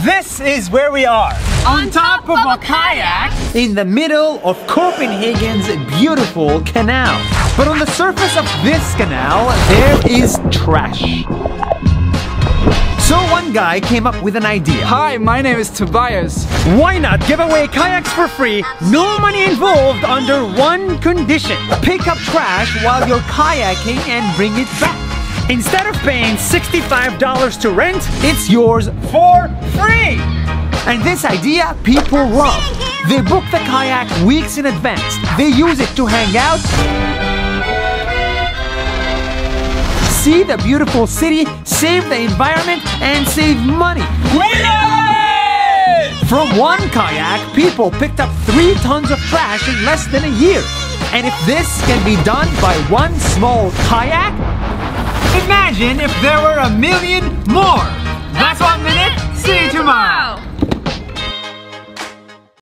This is where we are. On top of a kayak. In the middle of Copenhagen's beautiful canal. But on the surface of this canal, there is trash. So one guy came up with an idea. Hi, my name is Tobias. Why not give away kayaks for free, no money involved, under one condition? Pick up trash while you're kayaking and bring it back. Instead of paying $65 to rent, it's yours for free. And this idea people love. They book the kayak weeks in advance. They use it to hang out, see the beautiful city, save the environment, and save money. From one kayak, people picked up 3 tons of trash in less than a year. And if this can be done by one small kayak, imagine if there were 1 million more. That's